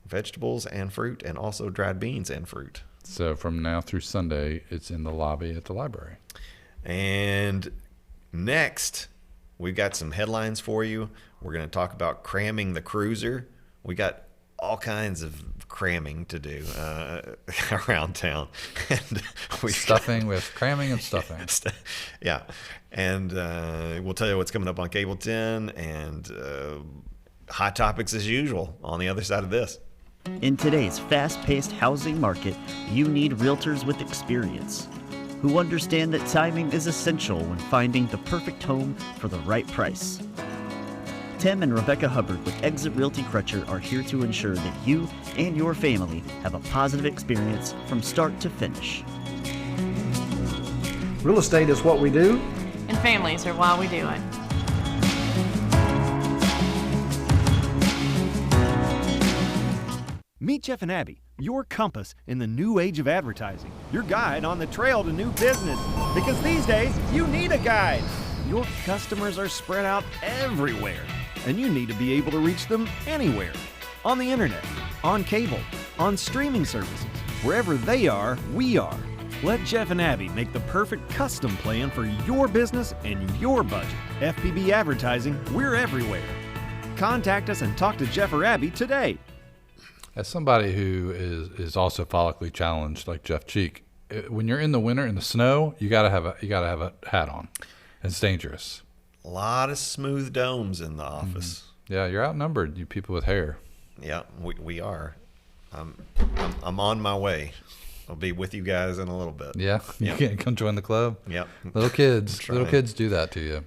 vegetables and fruit, and also dried beans and fruit. So from now through Sunday, it's in the lobby at the library. And next, we've got some headlines for you. We're going to talk about cramming the cruiser. We got all kinds of cramming to do around town. And we cramming and stuffing. Yeah. And we'll tell you what's coming up on Cable 10, and hot topics as usual on the other side of this. In today's fast-paced housing market, you need realtors with experience who understand that timing is essential when finding the perfect home for the right price. Tim and Rebecca Hubbard with Exit Realty Crutcher are here to ensure that you and your family have a positive experience from start to finish. Real estate is what we do. And families are why we do it. Meet Jeff and Abby, your compass in the new age of advertising. Your guide on the trail to new business. Because these days, you need a guide. Your customers are spread out everywhere, and you need to be able to reach them anywhere. On the internet, on cable, on streaming services. Wherever they are, we are. Let Jeff and Abby make the perfect custom plan for your business and your budget. FPB Advertising, we're everywhere. Contact us and talk to Jeff or Abby today. As somebody who is also follically challenged, like Jeff Cheek, when you're in the winter in the snow, you gotta have a hat on. It's dangerous. A lot of smooth domes in the office. Yeah, you're outnumbered, you people with hair. Yeah, we are. I'm on my way. I'll be with you guys in a little bit. Yeah, you can't come join the club. Yep. Little kids do that to you.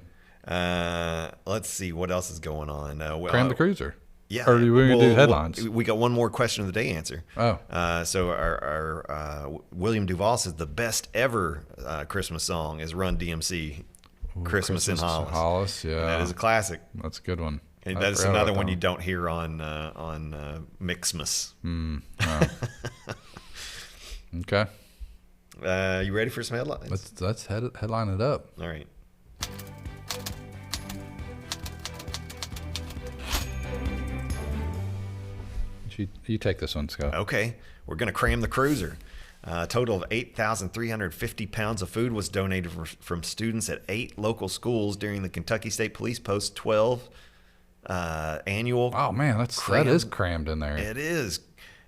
Let's see what else is going on. Cram the cruiser. Yeah. Or are we going to do headlines? We got one more question of the day answer. Oh. So our William Duvall says the best ever Christmas song is Run DMC, Christmas in Hollis. Yeah. And that is a classic. That's a good one. And that's another one you don't hear on Mixmas. Okay. You ready for some headlines? Let's headline it up. All right. You take this one, Scott. Okay. We're going to cram the cruiser. A total of 8,350 pounds of food was donated from students at 8 local schools during the Kentucky State Police Post 12 annual. Oh, man, that is crammed in there. It is.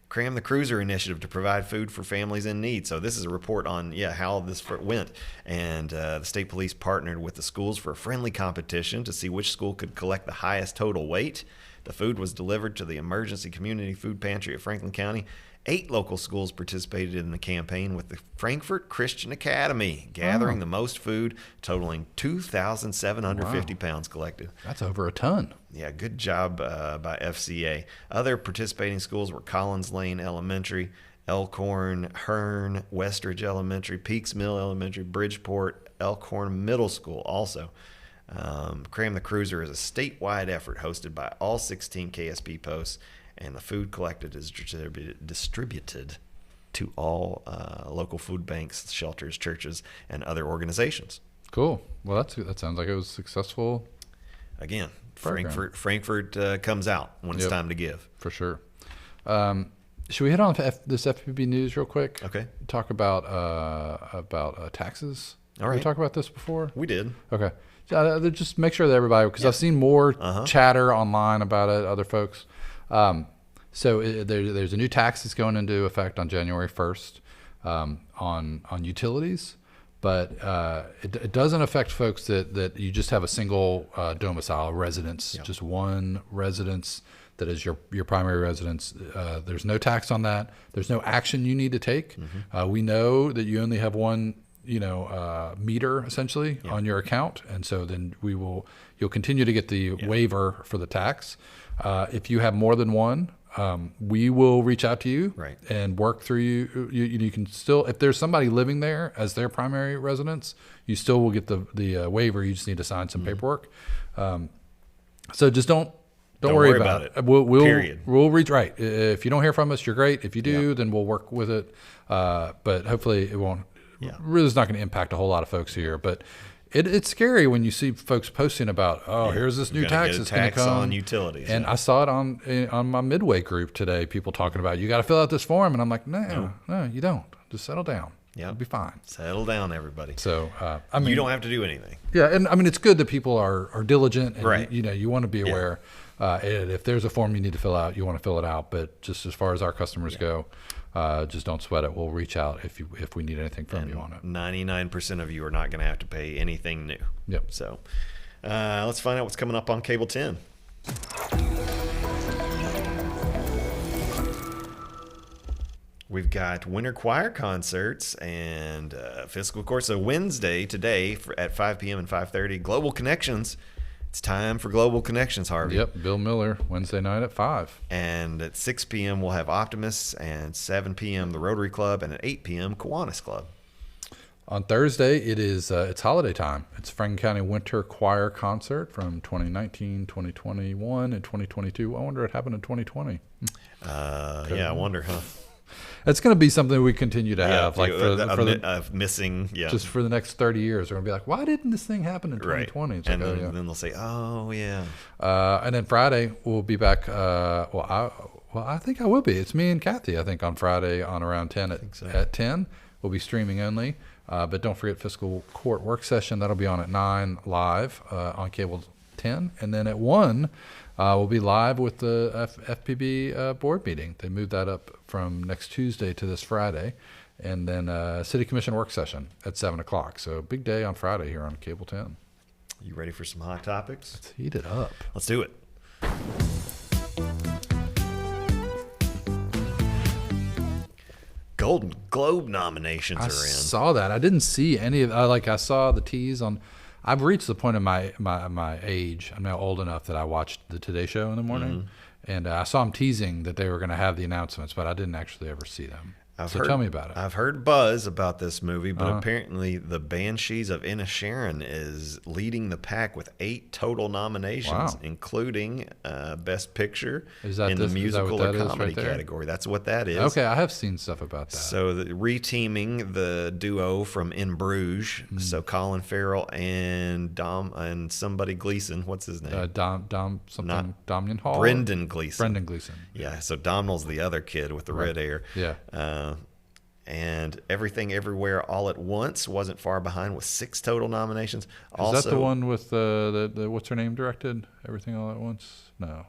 Cram the Cruiser initiative to provide food for families in need. So this is a report on how this went. And the state police partnered with the schools for a friendly competition to see which school could collect the highest total weight. The food was delivered to the Emergency Community Food Pantry at Franklin County. 8 local schools participated in the campaign, with the Frankfort Christian Academy gathering the most food, totaling 2,750 pounds collected. That's over a ton. Yeah, good job by FCA. Other participating schools were Collins Lane Elementary, Elkhorn, Hearn, Westridge Elementary, Peaks Mill Elementary, Bridgeport, Elkhorn Middle School also. Cram the Cruiser is a statewide effort hosted by all 16 KSP posts, and the food collected is distributed to all local food banks, shelters, churches, and other organizations. Cool. Well, that sounds like it was successful. again, Program. Frankfurt comes out when it's Yep. time to give. For sure. Should we hit on this FPB news real quick? Okay. Talk about taxes. All Did we right. talk about this before? We did. Okay. Just make sure that everybody, because I've seen more chatter online about it, other folks. There's a new tax that's going into effect on January 1st on utilities, but it doesn't affect folks that you just have a single domicile residence, just one residence that is your primary residence. There's no tax on that. There's no action you need to take. We know that you only have one meter essentially on your account, and so then you'll continue to get the waiver for the tax. If you have more than one, we will reach out to you and work through you. You can still, if there's somebody living there as their primary residence, you still will get the waiver. You just need to sign some paperwork. So just don't worry about it. We'll reach right. If you don't hear from us, you're great. If you do, then we'll work with it. But hopefully it won't. Really, it's not going to impact a whole lot of folks here, but it's scary when you see folks posting about, here's this new tax that's going to come on utilities. And I saw it on my Midway group today. People talking about, you got to fill out this form, and I'm like, no, you don't. Just settle down. Yeah, it'll be fine. Settle down, everybody. So you don't have to do anything. Yeah, and I mean it's good that people are diligent, and Right. you want to be aware. And if there's a form you need to fill out, you want to fill it out. But just as far as our customers go, just don't sweat it. We'll reach out if we need anything from you on it. 99% of you are not going to have to pay anything new. Yep. So let's find out what's coming up on Cable 10. We've got winter choir concerts and fiscal course. So Wednesday today at 5 p.m. and 5:30, Global Connections. It's time for Global Connections, Harvey. Yep, Bill Miller, Wednesday night at 5. And at 6 p.m. we'll have Optimists, and 7 p.m. the Rotary Club, and at 8 p.m. Kiwanis Club. On Thursday, it's holiday time. It's Franklin County Winter Choir Concert from 2019, 2021, and 2022. I wonder what happened in 2020. I wonder, huh? It's going to be something we continue to have, like missing. Yeah, just for the next 30 years. They're going to be like, why didn't this thing happen in 2020? It's and like, then they'll say, oh yeah. And then Friday we'll be back. I think I will be. It's me and Kathy. I think on Friday on around 10 at 10 we'll be streaming only. But don't forget fiscal court work session. That'll be on at 9 live on Cable 10, and then at 1. We'll be live with the FPB board meeting. They moved that up from next Tuesday to this Friday. And then City Commission work session at 7 o'clock. So big day on Friday here on Cable 10. You ready for some hot topics? Let's heat it up. Let's do it. Golden Globe nominations are in. I saw that. I didn't see any of I saw the tease on. I've reached the point of my age. I'm now old enough that I watched the Today Show in the morning, and I saw them teasing that they were going to have the announcements, but I didn't actually ever see them. Tell me about it. I've heard buzz about this movie, but apparently the Banshees of Inisherin is leading the pack with 8 total nominations, including Best Picture in the musical or comedy category. That's what that is. Okay, I have seen stuff about that. So reteaming the duo from In Bruges, so Colin Farrell and somebody Gleason. What's his name? Dominion Hall? Brendan Gleeson. Brendan Gleeson. Yeah, so Domhnall's the other kid with the red hair. Yeah. And Everything Everywhere All at Once wasn't far behind with 6 total nominations. Is that the one with the what's her name directed? Everything All at Once? No.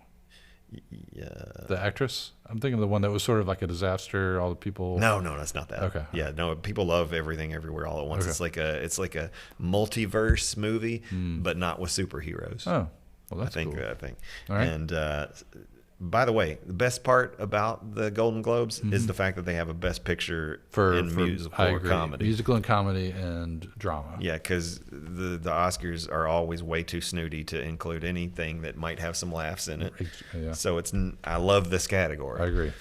Yeah. The actress? I'm thinking of the one that was sort of like a disaster. All the people. No, that's not that. Okay. Yeah, no. People love Everything Everywhere All at Once. Okay. It's like a multiverse movie, but not with superheroes. Oh, well, that's cool. I think. All right. And by the way, the best part about the Golden Globes is the fact that they have a Best Picture in musical or comedy. Musical and comedy and drama. Yeah, because the Oscars are always way too snooty to include anything that might have some laughs in it. Yeah. So I love this category. I agree.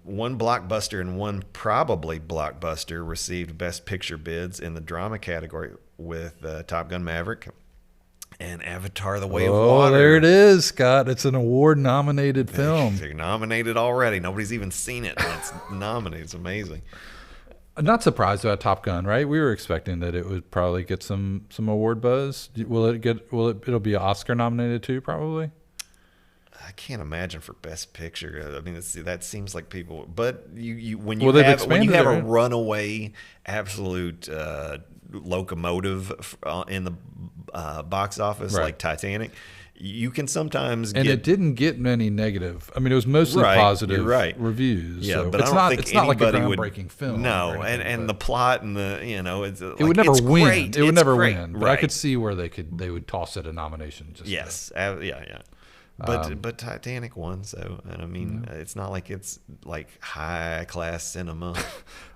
One blockbuster and one probably blockbuster received Best Picture bids in the drama category with Top Gun Maverick and Avatar: The Way of Water. Oh, there it is, Scott. It's an award-nominated film. They're nominated already. Nobody's even seen it. And it's nominated. It's amazing. Not surprised about Top Gun, right? We were expecting that it would probably get some award buzz. It'll be Oscar nominated too, probably? I can't imagine for Best Picture. I mean, that seems like people. But when Well, they've you expanded have it, a right? runaway absolute locomotive in the box office Right. like Titanic, you can sometimes And get. it didn't get many negative. I mean, it was mostly Right, positive you're right. reviews. Yeah, so but it's I don't not. think It's not like a anybody would groundbreaking film. No, or anything, and but the plot and the it's it would never it's win. Great. It would It's never great. win. But I Right. could see where they would toss it a nomination. Just Yes. Yeah. But Titanic won, so and I mean it's not like it's like high class cinema.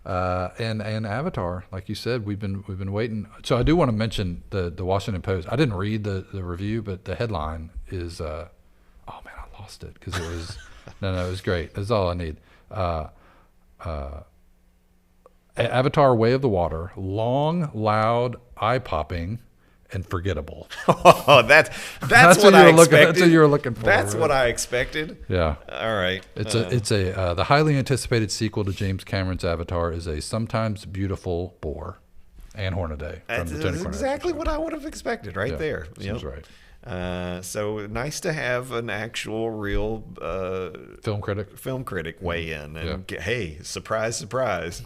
and Avatar, like you said, we've been waiting. So I do want to mention the Washington Post. I didn't read the review, but the headline is oh man, I lost it because it was no, it was great. That's all I need. Avatar: Way of the Water, long, loud, eye-popping, and forgettable. Oh, that's That's what what you I were looking- expected. that's what you were looking for, That's right? what I expected. Yeah. All right. It's the highly anticipated sequel to James Cameron's Avatar is a sometimes beautiful bore. Anne Hornaday from That's the Tony Cornetto exactly Show. what I would have expected right Yeah, there. seems Yep. right. So nice to have an actual real Film critic. film critic weigh in and Yeah. hey, surprise, surprise.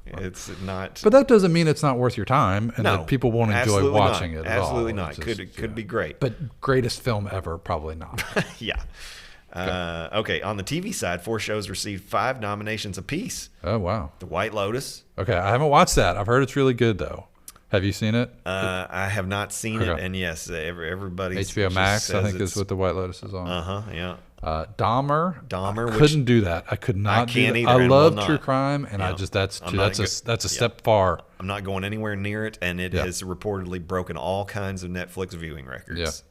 It's not. But that doesn't mean it's not worth your time and no, that people won't enjoy absolutely watching not. it at all. Absolutely not. It's just, Could be great. But greatest film ever, probably not. Yeah. Okay. On the TV side, 4 shows received 5 nominations apiece. Oh, wow. The White Lotus. Okay, I haven't watched that. I've heard it's really good, though. Have you seen it? I have not seen it, Okay. and yes, everybody. HBO Max, I think, is what the White Lotus is on. Yeah. Dahmer. Dahmer, I which- couldn't do that. I could not. can't do either, that. I and will love not. true crime, and I Yeah. just that's I'm not that's a yeah. step far. I'm not going anywhere near it, and it Yeah. has reportedly broken all kinds of Netflix viewing records.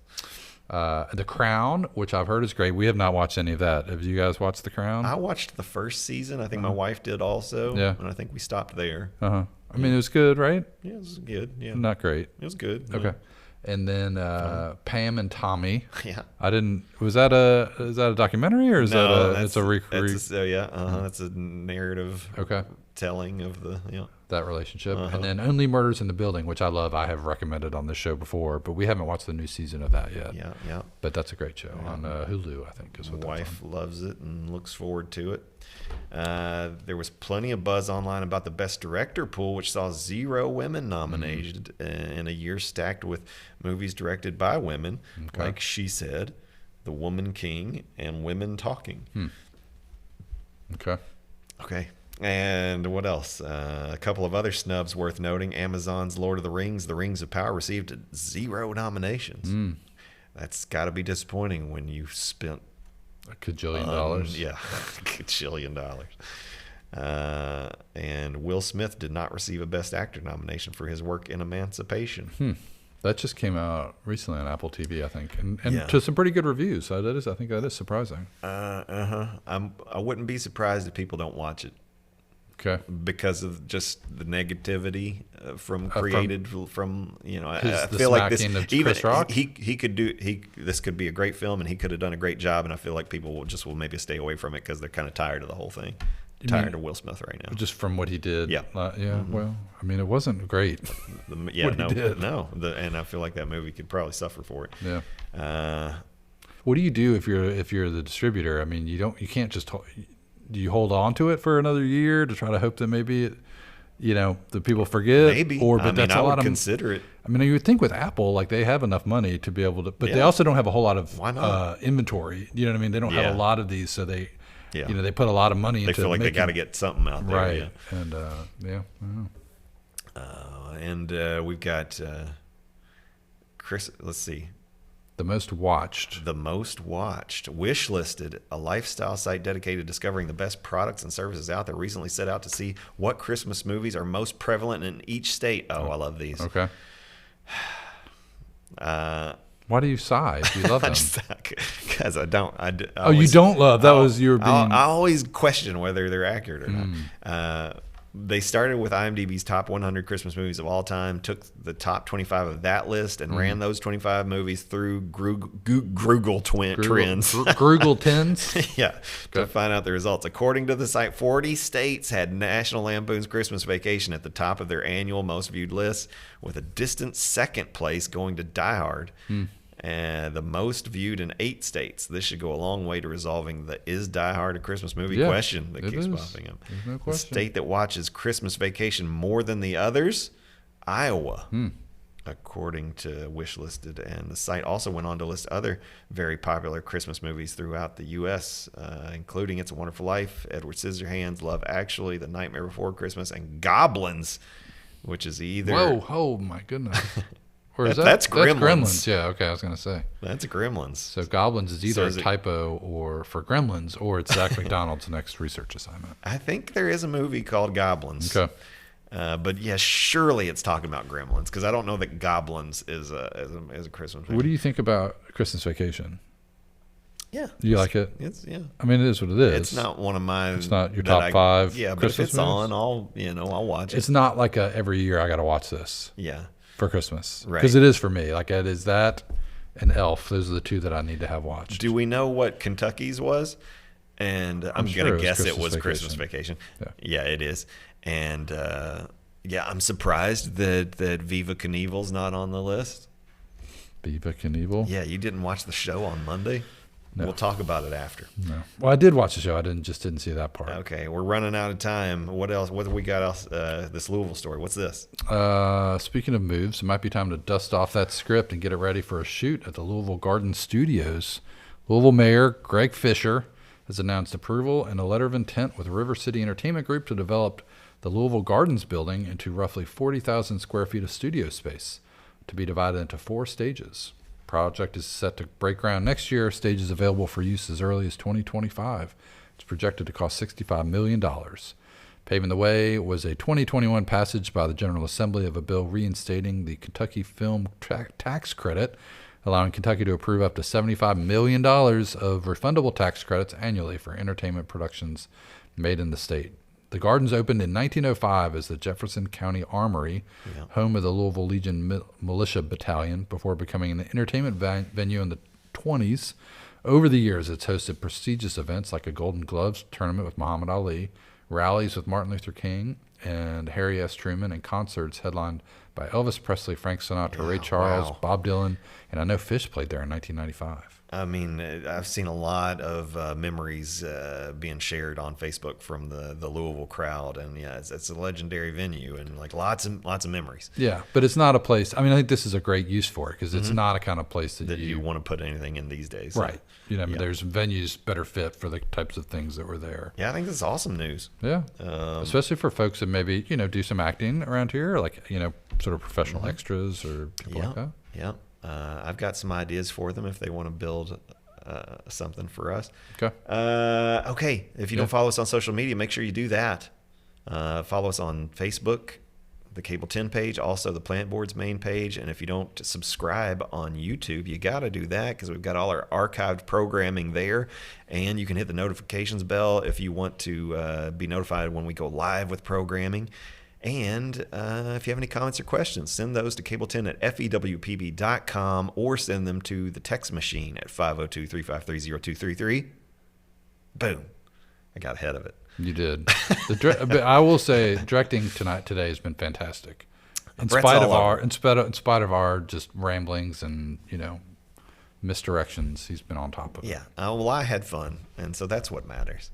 Yeah. The Crown, which I've heard is great. We have not watched any of that. Have you guys watched The Crown? I watched the first season. I think my wife did also. Yeah. And I think we stopped there. I mean, it was good, right? Yeah, it was good. Yeah. Not great. It was good. Okay. And then Pam and Tommy. Yeah. I didn't. Is that a documentary or is No, that it's a re? so yeah, that's a narrative Okay. telling of the That relationship, and then Only Murders in the Building, which I love. I have recommended on this show before, but we haven't watched the new season of that yet. Yeah. But that's a great show on Hulu, I think. Is what My that's wife loves it and looks forward to it. There was plenty of buzz online about the Best Director pool, which saw 0 women nominated in a year stacked with movies directed by women, like She Said, The Woman King, and Women Talking. on. Okay. Okay. And what else? A couple of other snubs worth noting. Amazon's Lord of the Rings, The Rings of Power, received 0 nominations. That's got to be disappointing when you've spent $1 kajillion. yeah, $1 kajillion. And Will Smith did not receive a Best Actor nomination for his work in Emancipation. That just came out recently on Apple TV, I think, and Yeah. to some pretty good reviews. So I think that is surprising. I wouldn't be surprised if people don't watch it Okay. because of just the negativity from created from I the feel like this smacking of even Chris Rock? he could do this could be a great film and he could have done a great job, and I feel like people will maybe stay away from it because they're kind of tired of the whole thing. Tired of Will Smith right now. Just from what he did. Yeah. Well, I mean, it wasn't great. And I feel like that movie could probably suffer for it. Yeah. What do you do if you're the distributor? I mean, you can't just do you hold on to it for another year to try to hope that maybe it, the people forget? Maybe. That's I a would lot of consider it. I mean, you would think with Apple, like they have enough money to be able to, but they Yeah. also don't have a whole lot of Why not? inventory. You know what I mean? They don't have Yeah. a lot of these, so they, Yeah. they put a lot of money They into feel like they making- got to get something out there. right. Yeah. And I don't know. And we've got Chris. Let's see. The most watched. The most watched, wish listed, a lifestyle site dedicated to discovering the best products and services out there, recently set out to see what Christmas movies are most prevalent in each state. Oh, I love these. Okay. Why do you sigh? Do you love them? Because I don't. You don't love. That was your being. I always question whether they're accurate or not. they started with IMDb's top 100 Christmas movies of all time, took the top 25 of that list and ran those 25 movies through Google Trends. Google Tens? Yeah, to find out the results. According to the site, 40 states had National Lampoon's Christmas Vacation at the top of their annual most viewed lists, with a distant second place going to Die Hard. And the most viewed in 8 states. This should go a long way to resolving the "Is Die Hard a Christmas movie?" question that keeps popping up. There's no The question. state that watches Christmas Vacation more than the others, Iowa, according to Wishlisted. And the site also went on to list other very popular Christmas movies throughout the U.S., including It's a Wonderful Life, Edward Scissorhands, Love Actually, The Nightmare Before Christmas, and Goblins, which is either... Whoa, oh my goodness. Or is That's Gremlins. Gremlins. Yeah, okay, I was going to say. That's Gremlins. So Goblins is either is a it- typo or for Gremlins, or it's Zach McDonald's next research assignment. I think there is a movie called Goblins. Okay. But yeah, surely it's talking about Gremlins, because I don't know that Goblins is a Christmas movie. What do you think about Christmas Vacation? Yeah. You like it? It's yeah. I mean, it is what it is. It's not one of my. It's not your that top 5 Yeah, but Christmas if it's movies? on, I'll watch it. It's not like every year I got to watch this Yeah. for Christmas. Right. Because it is for me. Like, it is that and Elf. Those are the 2 that I need to have watched. Do we know what Kentucky's was? And I'm sure gonna it was guess it Christmas was Christmas Vacation. Vacation. Yeah, it is. And yeah, I'm surprised that Viva Knievel's not on the list. Viva Knievel? Yeah, you didn't watch the show on Monday. No. We'll talk about it after. No. Well, I did watch the show. I didn't see that part. Okay, we're running out of time. What else? What do we got else? This Louisville story. What's this? Speaking of moves, it might be time to dust off that script and get it ready for a shoot at the Louisville Garden Studios. Louisville Mayor Greg Fisher has announced approval and a letter of intent with River City Entertainment Group to develop the Louisville Gardens building into roughly 40,000 square feet of studio space to be divided into 4 stages. Project is set to break ground next year. Stages available for use as early as 2025. It's projected to cost $65 million. Paving the way was a 2021 passage by the General Assembly of a bill reinstating the Kentucky Film Tax Credit, allowing Kentucky to approve up to $75 million of refundable tax credits annually for entertainment productions made in the state. The Gardens opened in 1905 as the Jefferson County Armory, home of the Louisville Legion Militia Battalion, before becoming an entertainment venue in the 1920s. Over the years, it's hosted prestigious events like a Golden Gloves tournament with Muhammad Ali, rallies with Martin Luther King and Harry S. Truman, and concerts headlined by Elvis Presley, Frank Sinatra, Ray Charles, wow. Bob Dylan, and I know Fish played there in 1995. I mean, I've seen a lot of memories being shared on Facebook from the Louisville crowd, and yeah, it's a legendary venue, and like lots of memories Yeah, but it's not a place. I mean, I think this is a great use for it because it's not a kind of place that you want to put anything in these days. right. You know, I mean, Yeah. there's venues better fit for the types of things that were there. Yeah, I think this is awesome news. Yeah, especially for folks that maybe do some acting around here, like sort of professional extras or people like that. Yeah. I've got some ideas for them if they want to build something for us. Okay. Okay. If you don't follow us on social media, make sure you do that. Follow us on Facebook, the Cable 10 page, also the Plant Board's main page. And if you don't subscribe on YouTube, you got to do that because we've got all our archived programming there. And you can hit the notifications bell if you want to be notified when we go live with programming. And if you have any comments or questions, send those to cable10@fewpb.com or send them to the text machine at 502-353-0233. Boom. I got ahead of it. You did. But I will say, directing today has been fantastic. In Brett's spite all of over. in spite of our just ramblings and misdirections, he's been on top of it. Yeah. Well, I had fun, and so that's what matters.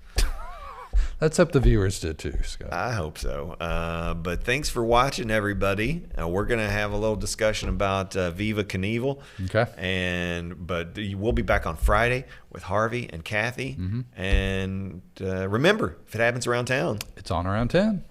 Let's hope the viewers did too, Scott. I hope so. But thanks for watching, everybody. We're going to have a little discussion about Viva Knievel. Okay. But we'll be back on Friday with Harvey and Kathy. And remember, if it happens around town, It's on around 10.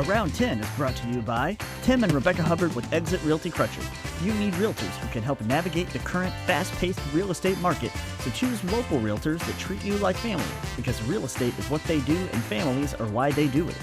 Around 10 is brought to you by Tim and Rebecca Hubbard with Exit Realty Crutcher. You need realtors who can help navigate the current fast-paced real estate market, so choose local realtors that treat you like family, because real estate is what they do and families are why they do it.